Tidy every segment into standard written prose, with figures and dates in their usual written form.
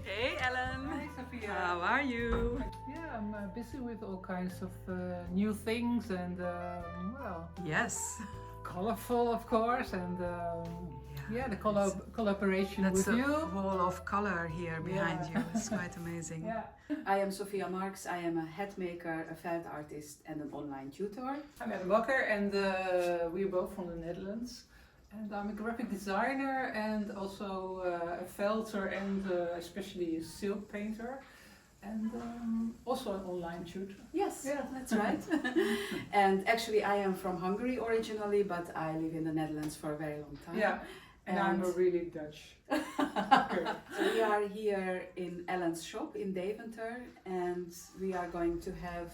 Hey Ellen. Hi Sophia. How are you? Yeah, I'm busy with all kinds of new things and well, Yes. colorful of course, and yeah, the collaboration That's with a you. wall of color here behind Yeah. you. It's quite amazing. Yeah. I am Sophia Marx. I am a head maker, a felt artist and an online tutor. I'm at BAKKER and we're both from the Netherlands. And I'm a graphic designer and also a felter and especially a silk painter. And also an online tutor. Yes, Yeah. that's right. And actually I am from Hungary originally, but I live in the Netherlands for a very long time. Yeah, and I'm a really Dutch. Okay. So we are here in Ellen's shop in Deventer and we are going to have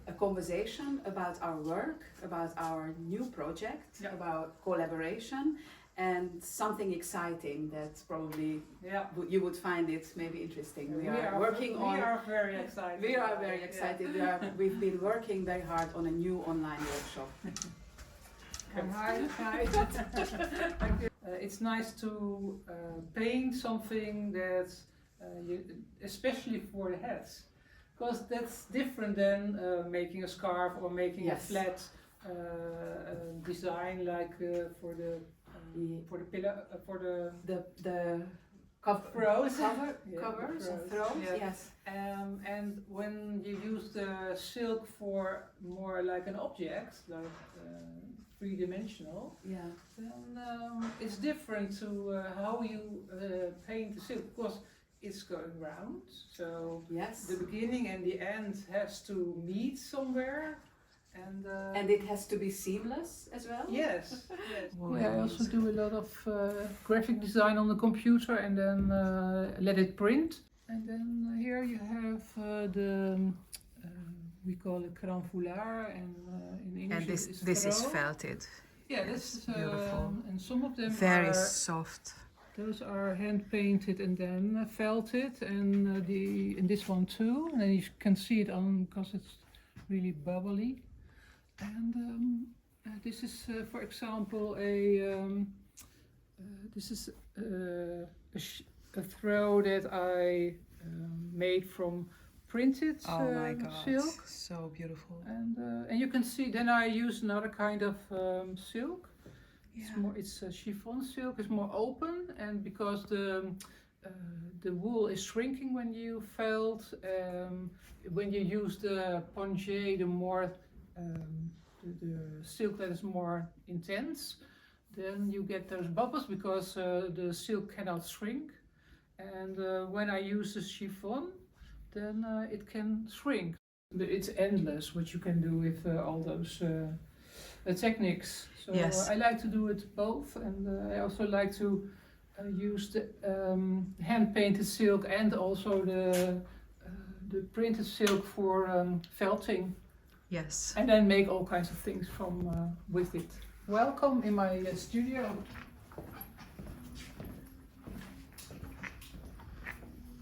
a conversation about our work, about our new project, Yeah. about collaboration and something exciting that probably Yeah. you would find it maybe interesting. We are very excited. We are very excited. We've been working very hard on a new online workshop. It's nice to paint something that, especially for the heads, because that's different than making a scarf or making Yes. a flat design like for the pillow The cover, throws. covers the and throws, throws, yeah. yes. And when you use the silk for more like an object, like three-dimensional, Yeah. then it's different to how you paint the silk, because it's going round. So Yes. the beginning and the end has to meet somewhere, And it has to be seamless as well? yes. Oh, Yeah, I also do a lot of graphic design on the computer and then let it print. And then here you have we call it cran foulard, and in English And this it's is throw. felted. Yeah, Yes, this is beautiful. and some of them Very are, soft. those are hand painted and then felted, and this one too. And then you can see it on because it's really bubbly. And this is, for example, this is a throw that I made from printed Oh my god. silk. So beautiful. And you can see, then I use another kind of silk. Yeah. It's chiffon silk. It's more open, and because the wool is shrinking when you felt, when you use the pongé, the more the silk that is more intense, then you get those bubbles because the silk cannot shrink. And when I use the chiffon, then it can shrink. It's endless what you can do with all those techniques. So Yes. I like to do it both, and I also like to use the hand-painted silk and also the printed silk for felting, Yes. and then make all kinds of things from with it. Welcome in my studio.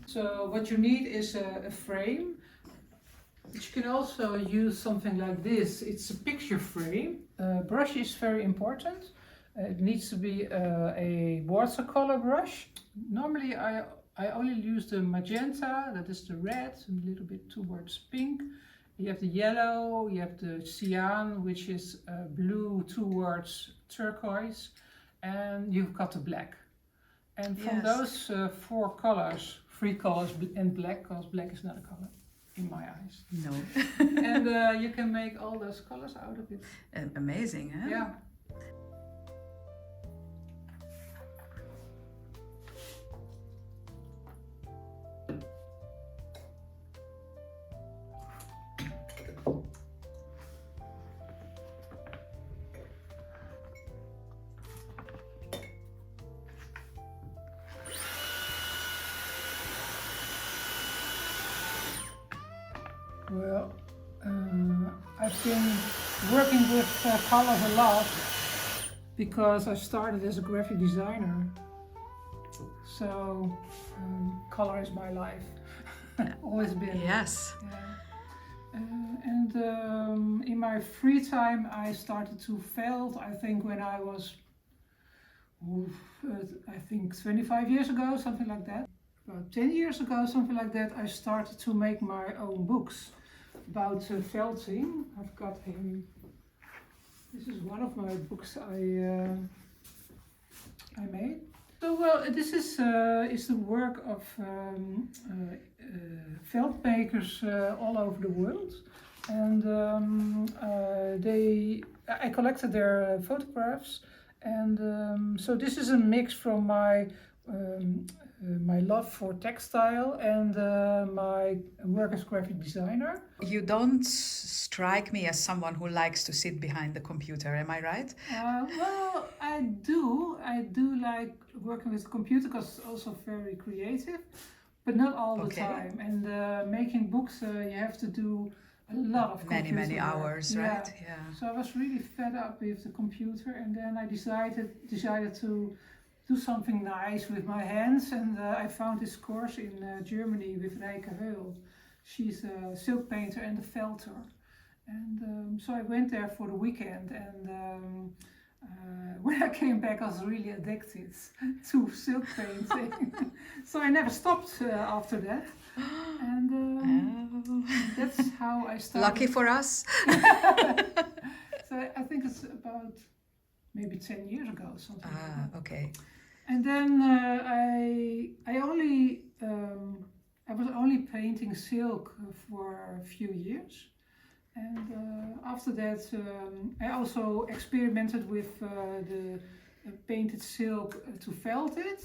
So what you need is a frame, but you can also use something like this. It's a picture frame. Brush is very important. It needs to be a watercolor brush. Normally I only use the magenta, that is the red, and a little bit towards pink. You have the yellow, you have the cyan, which is blue towards turquoise, and you've got the black. And from Yes. those three colors and black, because black is not a color in my eyes. No. And you can make all those colors out of it. Amazing, huh? Yeah. Well, I've been working with colors a lot because I started as a graphic designer. So color is my life, always been. Yes. Yeah. And in my free time I started to felt, I think when I was, I think 25 years ago, something like that. about 10 years ago, something like that, I started to make my own books about felting. I've got him. This is one of my books I made. So well, this is the work of felt makers all over the world, and I collected their photographs, and so this is a mix from my love for textile and my work as graphic designer. You don't strike me as someone who likes to sit behind the computer, am I right? Well, I do like working with the computer because it's also very creative, but not all the time. And making books, you have to do a lot of many work. hours, right? Yeah. So I was really fed up with the computer, and then I decided to do something nice with my hands, and I found this course in Germany with Rijke Heul. She's a silk painter and a felter, and so I went there for the weekend, and when I came back I was really addicted to silk painting. So I never stopped after that, and that's how I started. Lucky for us. So I think it's about maybe 10 years ago, something like that. Okay. And then I was only painting silk for a few years, and after that I also experimented with the painted silk to felt it,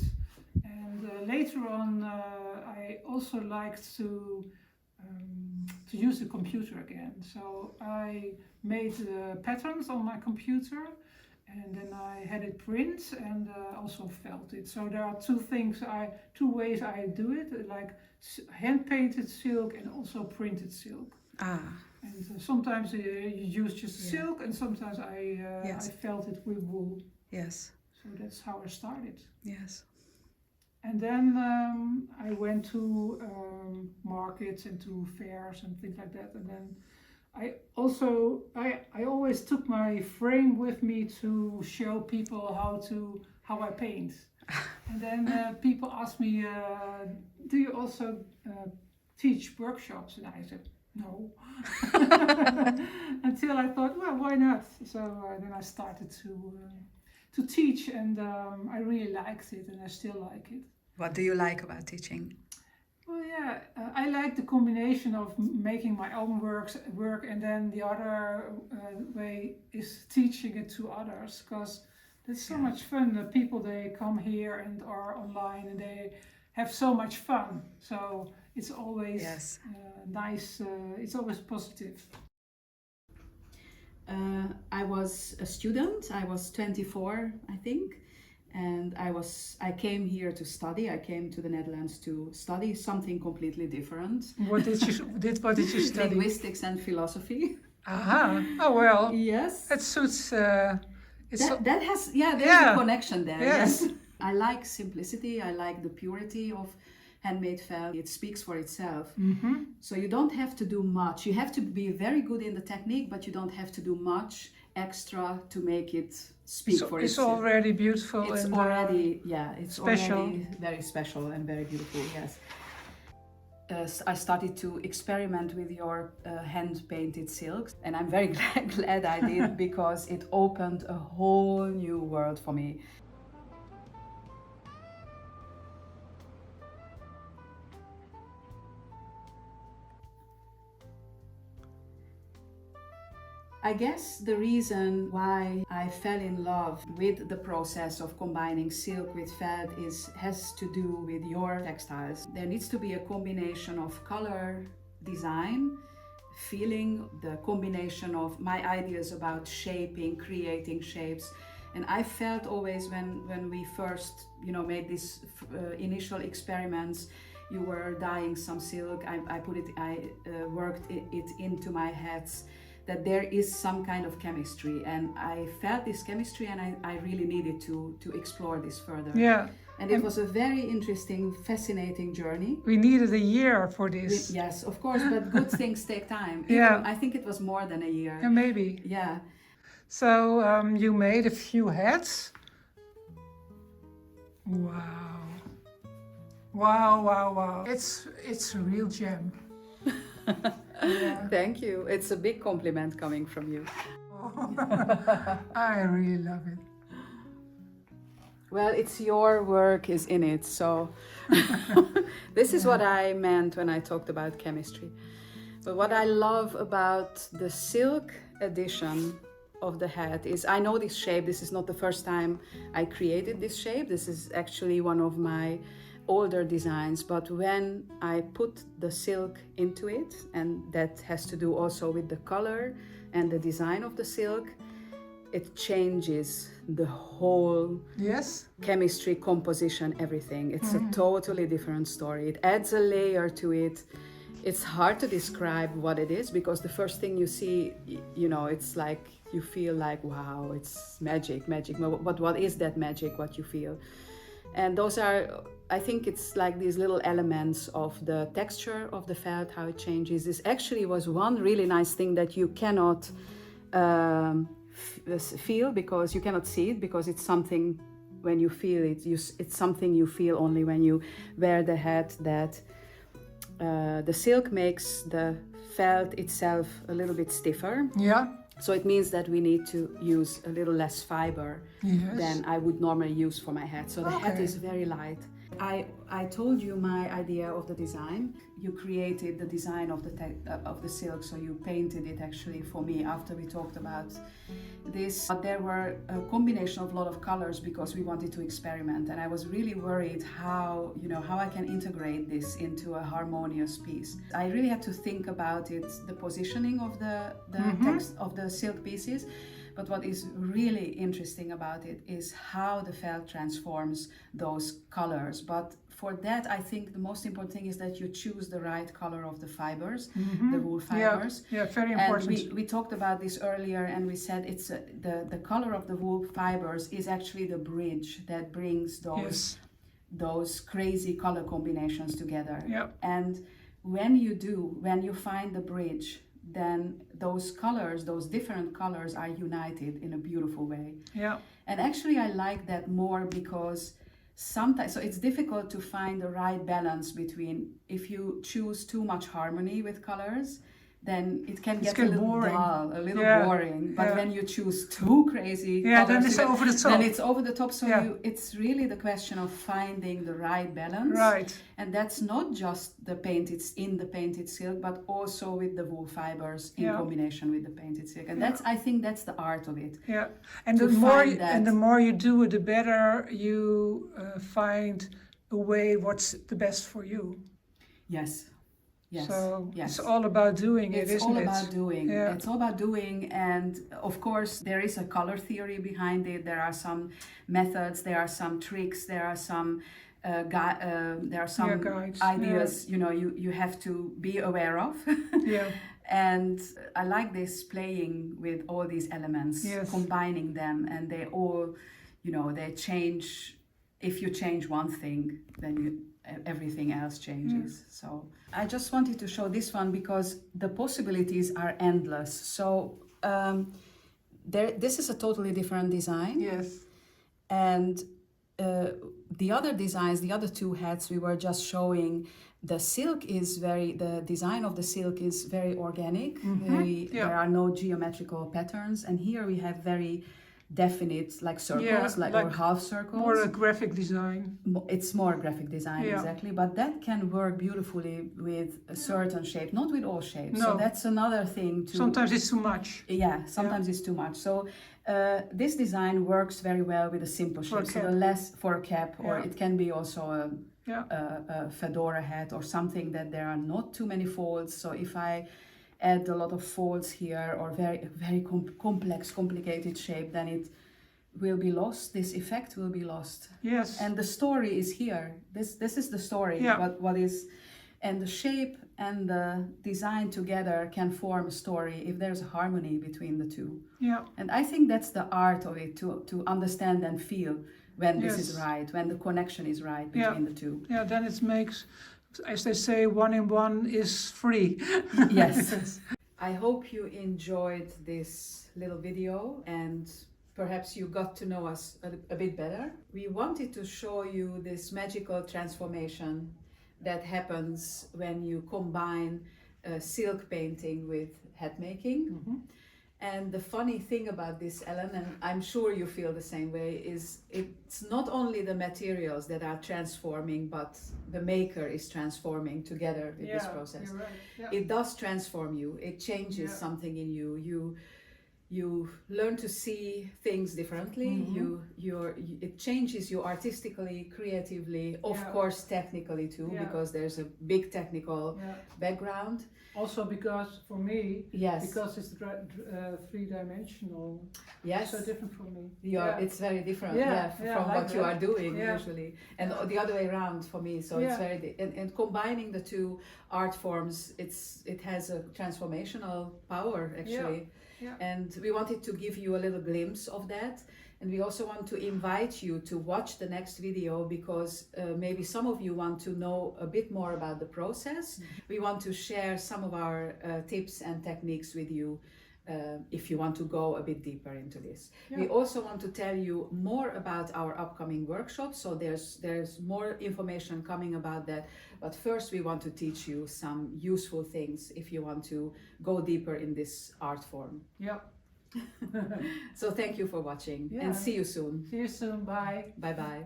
and later on I also liked to use the computer again. So I made patterns on my computer, and then I had it print and also felt it. So there are two ways I do it, like hand painted silk and also printed silk. And sometimes you use just silk, and sometimes I felt it with wool. Yes. So that's how I started. Yes. And then I went to markets and to fairs and things like that. And then I always took my frame with me to show people how I paint. And then people asked me, do you also teach workshops? And I said, no. Until I thought, well, why not? So then I started to teach, and I really liked it, and I still like it. What do you like about teaching? Well, yeah, I like the combination of making my own work, and then the other way is teaching it to others, because that's so much fun. The people, they come here and are online, and they have so much fun. So it's always nice. It's always positive. I was a student. I was 24, I think. And I came here to study. I came to the Netherlands to study something completely different. What did you study? Linguistics and philosophy. Aha. Oh well. Yes. It suits. There's a connection there. Yes. I like simplicity. I like the purity of handmade felt. It speaks for itself. Mm-hmm. So you don't have to do much. You have to be very good in the technique, but you don't have to do much extra to make it speak for itself. It's already beautiful. It's already special. Already very special and very beautiful. Yes. I started to experiment with your hand-painted silks, and I'm very glad I did, because it opened a whole new world for me. I guess the reason why I fell in love with the process of combining silk with felt has to do with your textiles. There needs to be a combination of color, design, feeling, the combination of my ideas about shaping, creating shapes. And I felt always when we first, made these initial experiments, you were dyeing some silk, I worked it into my hats, that there is some kind of chemistry, and I felt this chemistry, and I really needed to explore this further. Yeah. And it was a very interesting, fascinating journey. We needed a year for this. Yes, of course, but good things take time. I think it was more than a year. Yeah, maybe. Yeah. So you made a few hats. Wow. Wow, wow, wow. It's a real gem. Yeah. Thank you. It's a big compliment coming from you. I really love it. Well, it's your work is in it, so this is what I meant when I talked about chemistry. But what I love about the silk edition of the hat is, I know this shape. This is not the first time I created this shape. This is actually one of my older designs, but when I put the silk into it, and that has to do also with the color and the design of the silk, it changes the whole Yes? chemistry, composition, everything. It's a totally different story. It adds a layer to it. It's hard to describe what it is, because the first thing you see, you know, it's like you feel like, wow, it's magic. But what is that magic, what you feel? And those are, I think it's like these little elements of the texture of the felt, how it changes. This actually was one really nice thing that you cannot feel, because you cannot see it, because it's something, when you feel it, it's something you feel only when you wear the hat, that the silk makes the felt itself a little bit stiffer. Yeah. So it means that we need to use a little less fiber Yes. than I would normally use for my hat. So the hat Okay. is very light. I told you my idea of the design. You created the design of the silk, so you painted it actually for me after we talked about this. But there were a combination of a lot of colors because we wanted to experiment, and I was really worried how I can integrate this into a harmonious piece. I really had to think about it, the positioning of the text of the silk pieces. But what is really interesting about it is how the felt transforms those colors. But for that, I think the most important thing is that you choose the right color of the fibers, the wool fibers. Yeah, very important. And we talked about this earlier, and we said it's the color of the wool fibers is actually the bridge that brings those crazy color combinations together. Yeah. And when you find the bridge, then those colors, those different colors, are united in a beautiful way. Yeah. And actually I like that more, because sometimes, so it's difficult to find the right balance between, if you choose too much harmony with colors, then it can get a little boring. dull, a little Yeah. boring. But Yeah. when you choose too crazy Yeah, colors, then it's over the top. Then it's over the top. So Yeah. it's really the question of finding the right balance. Right. And that's not just the painted silk, but also with the wool fibers in combination with the painted silk. And I think that's the art of it. Yeah, and To the more find that. and the more you do it, the better you find a way what's the best for you. Yes. Yes. So yes. it's all about doing it, It's isn't all it? about doing. Yeah. It's all about doing, and of course there is a color theory behind it. There are some methods, there are some tricks, there are some guides, ideas. You have to be aware of. Yeah. And I like this playing with all these elements, Yes. combining them, and they all, they change. If you change one thing, then everything else changes. So I just wanted to show this one because the possibilities are endless. So this is a totally different design. Yes. And the other designs, the other two hats we were just showing, the design of the silk is very organic. There are no geometrical patterns. And here we have very definite, like circles, or half circles. More a graphic design. It's more graphic design, exactly. But that can work beautifully with a certain shape, not with all shapes. No. So that's another thing to... Sometimes it's too much. Yeah, sometimes it's too much. So this design works very well with a simple shape. So for a cap, or it can be also a fedora hat or something that there are not too many folds. So if I add a lot of folds here, or very complicated shape, then it will be lost. This effect will be lost. Yes. And the story is here. This is the story. Yeah. What is, and the shape and the design together can form a story if there's a harmony between the two. Yeah. And I think that's the art of it, to understand and feel when this is right, when the connection is right between the two. Yeah, then it makes, as they say, 1 and 1 is 3. Yes. I hope you enjoyed this little video, and perhaps you got to know us a bit better. We wanted to show you this magical transformation that happens when you combine silk painting with hat making. Mm-hmm. And the funny thing about this, Ellen, and I'm sure you feel the same way, is it's not only the materials that are transforming, but the maker is transforming together with this process. You're right. Yeah. It does transform you. It changes something in you. You learn to see things differently. Mm-hmm. It changes you artistically, creatively, of course technically too, Yeah. because there's a big technical background. Also because for me, Yes. because it's three-dimensional, Yes. so different for me. It's very different like from what you are doing Yeah. usually, and the other way around for me. So it's very and combining the two art forms, it has a transformational power actually. Yeah. And we wanted to give you a little glimpse of that. And we also want to invite you to watch the next video because maybe some of you want to know a bit more about the process. We want to share some of our tips and techniques with you if you want to go a bit deeper into this. We also want to tell you more about our upcoming workshops. So there's more information coming about that. But first we want to teach you some useful things if you want to go deeper in this art form. Yeah. So thank you for watching and see you soon. See you soon. Bye. Bye bye.